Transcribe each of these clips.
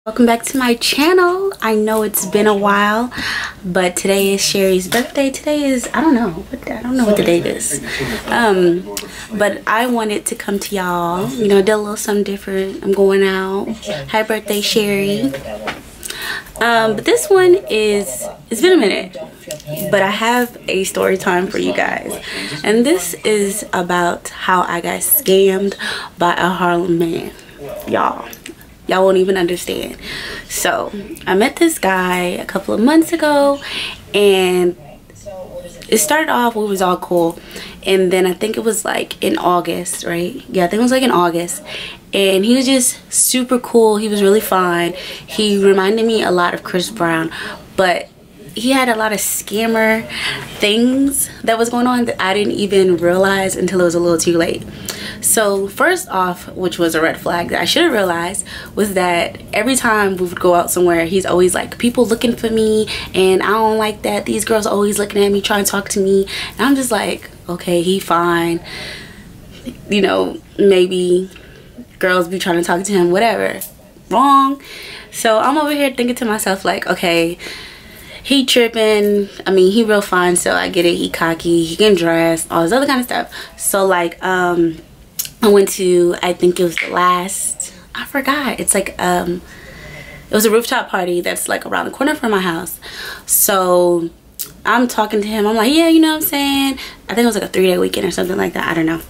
Welcome back to my channel. I know it's been a while, but today is Sherry's birthday. Today is, I don't know what the date is. But I wanted to come to y'all, you know, do a little something different. I'm going out. Happy birthday, Sherry. But this one is, it's been a minute, but I have a story time for you guys. And this is about how I got scammed by a Harlem man. Y'all won't even understand. So I met this guy a couple of months ago, and it started off, we was all cool, and then I think it was like in August, right? Yeah, I think it was like in August, and he was just super cool. He was really fine. He reminded me a lot of Chris Brown, but he had a lot of scammer things that was going on that I didn't even realize until it was a little too late. So first off, which was a red flag that I should have realized, was that every time we would go out somewhere, he's always like, people looking for me and I don't like that. These girls are always looking at me, trying to talk to me. And I'm just like, okay, he fine. You know, maybe girls be trying to talk to him, whatever. Wrong. So I'm over here thinking to myself like, okay, he tripping. I mean, he real fine, so I get it. He cocky, he getting dressed, all this other kind of stuff. So like I went to, I think it was the last, I forgot, it's like it was a rooftop party that's like around the corner from my house. So I'm talking to him, I'm like, yeah, you know what I'm saying, I think it was like a 3-day weekend or something like that, I don't know.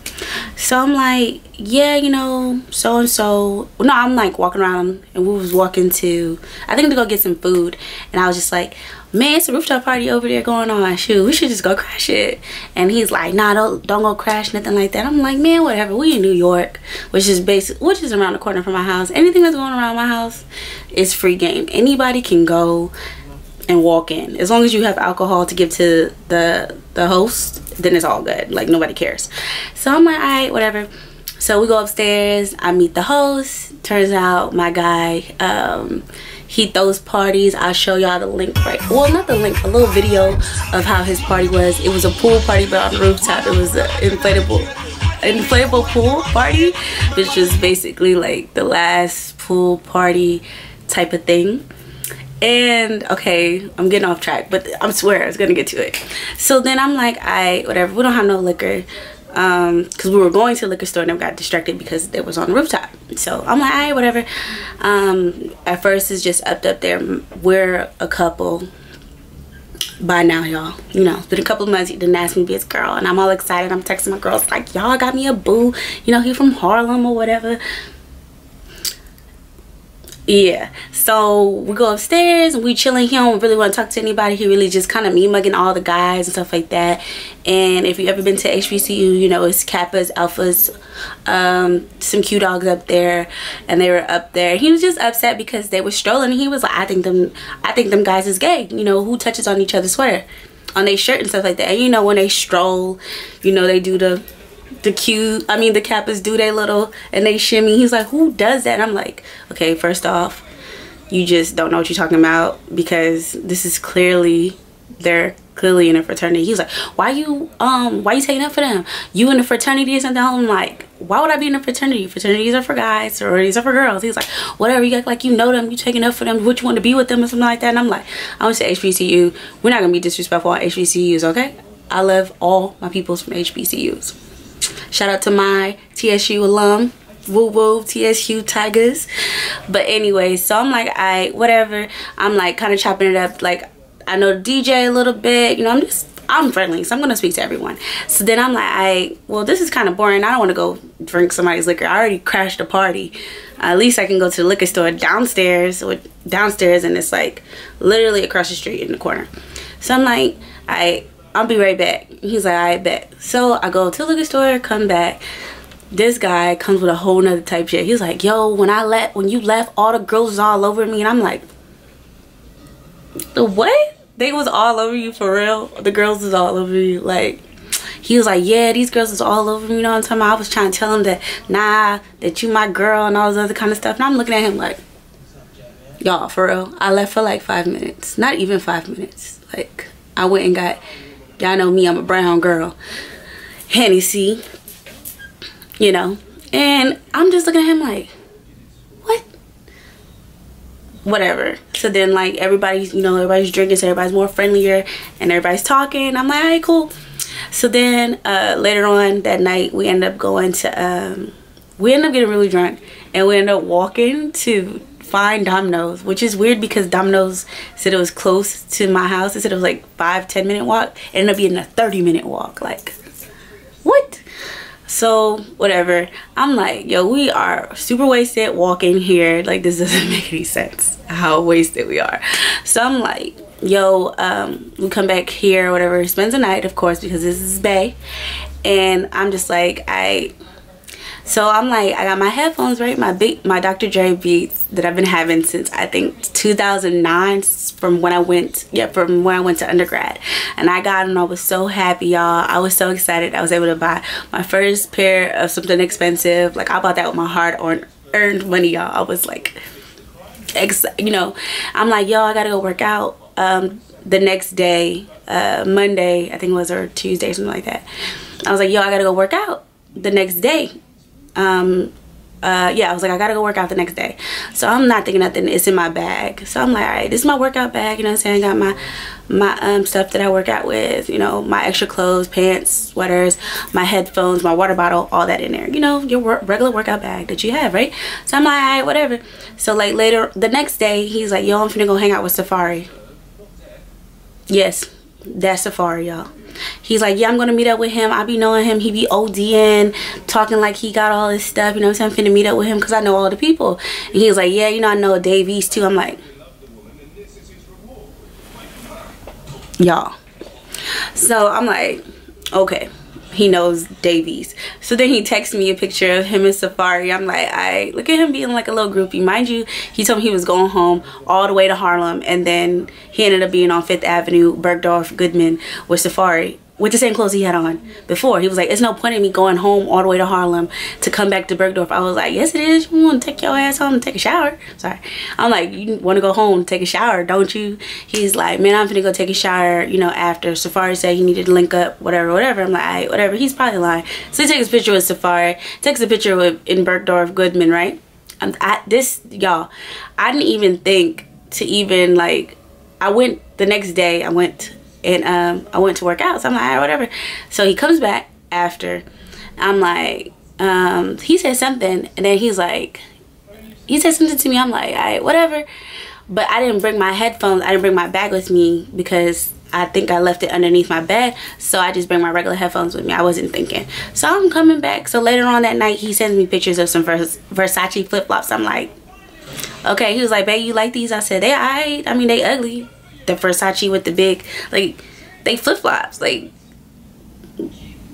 So I'm like, yeah, you know, so and so. No, I'm like walking around, and we was walking to, I think, to go get some food, and I was just like, man, it's a rooftop party over there going on, shoot, we should just go crash it. And he's like, nah, don't go crash, nothing like that. I'm like, man, whatever, we in New York, which is around the corner from my house. Anything that's going around my house is free game. Anybody can go and walk in, as long as you have alcohol to give to the host, then it's all good, like nobody cares. So I'm like, all right, whatever. So we go upstairs, I meet the host. Turns out my guy, he throws parties. I'll show y'all the link, right? Well, not the link, a little video of how his party was. It was a pool party, but on the rooftop. It was an inflatable pool party, which was basically like the last pool party type of thing. And okay, I'm getting off track, but I swear I was gonna get to it. So then I'm like, whatever, we don't have no liquor, because we were going to the liquor store and I got distracted because it was on the rooftop. So I'm like, alright, whatever. At first it's just up there. We're a couple by now, y'all. You know, it's been a couple of months. He didn't ask me to be his girl, and I'm all excited. I'm texting my girls like, y'all got me a boo, you know, he from Harlem or whatever. Yeah, so we go upstairs and we chilling. He don't really want to talk to anybody. He really just kind of me mugging all the guys and stuff like that. And if you ever been to HBCU, you know, it's Kappas, Alphas, some Q dogs up there, and they were up there. He was just upset because they were strolling, and he was like, I think them guys is gay. You know, who touches on each other's sweater, on their shirt and stuff like that. And you know, when they stroll, you know, they do the Kappas do their little, and they shimmy. He's like, who does that? And I'm like, okay, first off, you just don't know what you're talking about, because this is clearly, they're clearly in a fraternity. He's like, why you taking up for them? You in a fraternity or something? I'm like, why would I be in a fraternity? Fraternities are for guys, sororities are for girls. He's like, whatever, you act like you know them, you taking up for them, what you want to be with them or something like that. And I'm like, I went to HBCU. We're not gonna be disrespectful on HBCUs, okay? I love all my peoples from HBCUs. Shout out to my TSU alum, woo woo, TSU Tigers. But anyway, so I'm like, alright, whatever. I'm like kind of chopping it up. Like, I know the DJ a little bit, you know, I'm friendly, so I'm gonna speak to everyone. So then I'm like, alright, well, this is kind of boring. I don't want to go drink somebody's liquor. I already crashed a party. At least I can go to the liquor store downstairs, and it's like literally across the street in the corner. So I'm like, alright, I'll be right back. He's like, I bet. So I go to the liquor store, come back. This guy comes with a whole nother type shit. He's like, yo, when you left, all the girls was all over me. And I'm like, the what? They was all over you for real? The girls was all over you? Like, he was like, yeah, these girls was all over me, you know what I'm talking about? I was trying to tell him that, nah, that you my girl and all this other kind of stuff. And I'm looking at him like, y'all, for real? I left for like 5 minutes. Not even 5 minutes. Like, I went and got, y'all know me, I'm a brown girl, Hennessy, you know, and I'm just looking at him like, whatever. So then like everybody's, you know, everybody's drinking, so everybody's more friendlier and everybody's talking. I'm like, all right, cool. So then later on that night we end up going to we end up getting really drunk, and we end up walking to find Domino's, which is weird because Domino's said it was close to my house. It said it was like 5-10 minute walk. It ended up being a 30-minute walk. Like, what? So whatever, I'm like, yo, we are super wasted walking here, like this doesn't make any sense how wasted we are. So I'm like, yo, we come back here or whatever, spends the night, of course, because this is Bay. And I'm just like, so I'm like, I got my headphones, right, my Dr. Dre beats that I've been having since I think 2009, from when I went to undergrad. And I got them. I was so happy, y'all. I was so excited. I was able to buy my first pair of something expensive. Like, I bought that with my hard-earned money, y'all. I was like, you know, I'm like, yo, I gotta go work out the next day, Monday, I think it was, or Tuesday, something like that. I was like, yo, I gotta go work out the next day. Yeah, I was like, I gotta go work out the next day. So I'm not thinking nothing, it's in my bag. So I'm like, all right, this is my workout bag, you know what I'm saying? I got my stuff that I work out with, you know, my extra clothes, pants, sweaters, my headphones, my water bottle, all that in there, you know, your regular workout bag that you have, right? So I'm like, all right, whatever. So like later, the next day, he's like, yo, I'm finna go hang out with Safari. Yes, that's Safari, y'all. He's like, yeah, I'm gonna meet up with him. I be knowing him. He be ODing, talking like he got all this stuff, you know what I'm saying? I'm finna meet up with him because I know all the people. And he was like, yeah, you know, I know Dave East too. I'm like, y'all. So I'm like, okay, he knows Davies. So then he texted me a picture of him and Safari. I'm like, alright, look at him being like a little groupie. Mind you, he told me he was going home all the way to Harlem, and then he ended up being on 5th Avenue, Bergdorf, Goodman with Safari, with the same clothes he had on before. He was like, it's no point in me going home all the way to Harlem to come back to Bergdorf. I was like, yes it is. You want to take your ass home and take a shower? Sorry. I'm like, you want to go home and take a shower, don't you? He's like, man, I'm gonna go take a shower, you know, after. Safari said he needed to link up, whatever. I'm like, all right, whatever. He's probably lying. So he takes a picture with Safari, takes a picture with in Bergdorf, Goodman, right? Y'all, I didn't even think to even, like, I went the next day, I went to work out. So I'm like, all right, whatever. So he comes back after. I'm like, he said something, and then he's like, he said something to me. I'm like, all right, whatever. But I didn't bring my headphones. I didn't bring my bag with me because I think I left it underneath my bed. So I just bring my regular headphones with me. I wasn't thinking. So I'm coming back. So later on that night, he sends me pictures of some Versace flip-flops. I'm like, okay. He was like, babe, you like these? I said, they alright. I mean, they ugly. The Versace with the big, like, they flip-flops, like,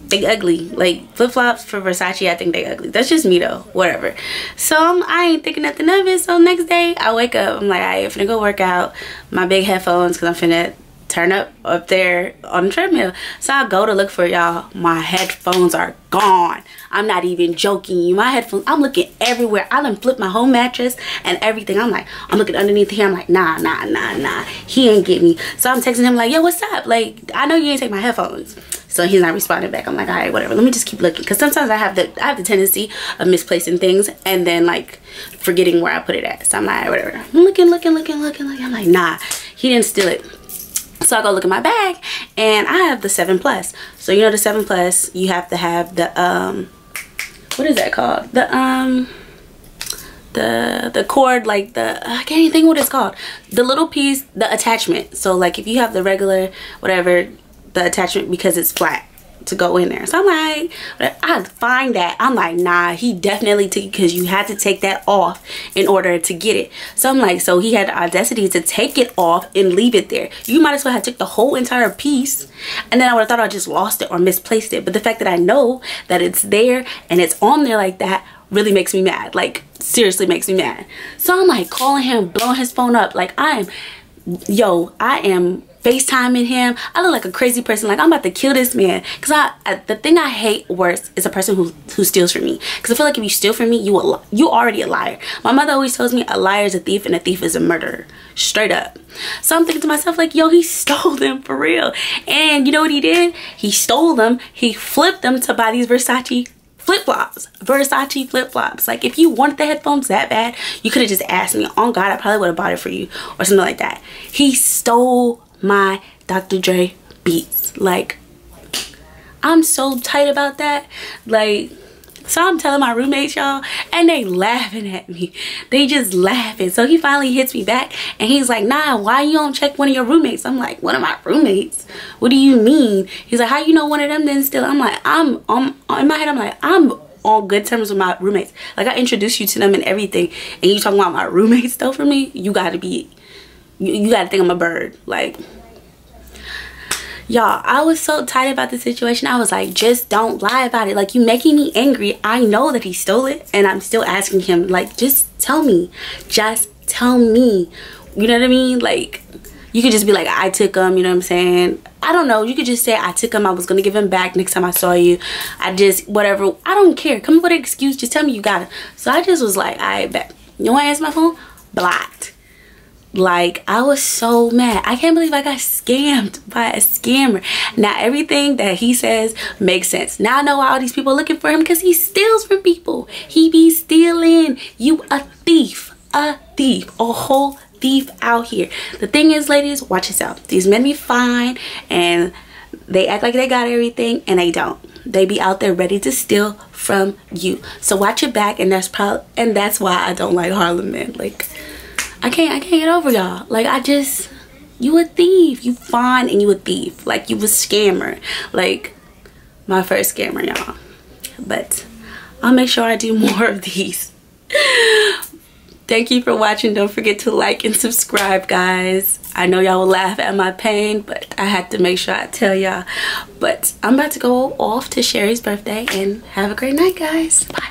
they ugly. Like, flip-flops for Versace, I think they ugly. That's just me though, whatever. So I ain't thinking nothing of it. So next day I wake up, I'm like, I'm finna go work out, my big headphones, because I'm finna turn up there on the treadmill. So I go to look for y'all. My headphones are gone. I'm not even joking you. My headphones, I'm looking everywhere. I done flipped my whole mattress and everything. I'm like, I'm looking underneath here. I'm like, nah. He ain't get me. So I'm texting him like, yo, what's up? Like, I know you ain't take my headphones. So he's not responding back. I'm like, all right, whatever. Let me just keep looking. Because sometimes I have the tendency of misplacing things and then like forgetting where I put it at. So I'm like, all right, whatever. I'm looking. I'm like, nah, he didn't steal it. So I go look at my bag, and I have the 7 Plus. So you know the 7 Plus, you have to have the what is that called? The cord, like I can't even think what it's called. The little piece, the attachment. So like if you have the regular whatever, the attachment, because it's flat to go in there. So I'm like, I find that. I'm like, nah, he definitely took it, because you had to take that off in order to get it. So I'm like, so he had the audacity to take it off and leave it there. You might as well have took the whole entire piece, and then I would have thought I just lost it or misplaced it. But the fact that I know that it's there and it's on there like that really makes me mad. Like, seriously makes me mad. So I'm like calling him, blowing his phone up. Like, I am FaceTiming him. I look like a crazy person. Like, I'm about to kill this man. Because the thing I hate worse is a person who steals from me. Because I feel like if you steal from me, you already a liar. My mother always tells me a liar is a thief and a thief is a murderer. Straight up. So I'm thinking to myself like, yo, he stole them for real. And you know what he did? He stole them. He flipped them to buy these Versace flip-flops, Versace flip-flops. Like, if you wanted the headphones that bad, you could have just asked me. On God, I probably would have bought it for you or something like that. He stole my Dr. Dre beats. Like, I'm so tight about that. Like, so I'm telling my roommates, y'all, and they laughing at me. They just laughing. So he finally hits me back and he's like, nah, why you don't check one of your roommates? I'm like, one of my roommates? What do you mean? He's like, how you know one of them then still? I'm like, in my head, I'm like, I'm on good terms with my roommates. Like, I introduced you to them and everything, and you talking about my roommates though for me? You gotta be, you gotta think I'm a bird. Like, y'all, I was so tight about the situation. I was like, just don't lie about it. Like, you making me angry. I know that he stole it, and I'm still asking him, like, just tell me. Just tell me. You know what I mean? Like, you could just be like, I took him, you know what I'm saying? I don't know. You could just say, I took him. I was going to give him back next time I saw you. I just, whatever. I don't care. Come up with an excuse. Just tell me you got it. So I just was like, I bet. You want to answer my phone? Blocked. Like, I was so mad. I can't believe I got scammed by a scammer. Now, everything that he says makes sense. Now I know why all these people are looking for him, because he steals from people. He be stealing. You a thief. A thief. A whole thief out here. The thing is, ladies, watch yourself. These men be fine and they act like they got everything, and they don't. They be out there ready to steal from you. So watch your back, and that's why I don't like Harlem Men. Like, I can't get over y'all. Like, you a thief. You fine and you a thief. Like, you a scammer. Like, my first scammer, y'all. But I'll make sure I do more of these. Thank you for watching. Don't forget to like and subscribe, guys. I know y'all will laugh at my pain, but I had to make sure I tell y'all. But I'm about to go off to Sherry's birthday, and have a great night, guys. Bye.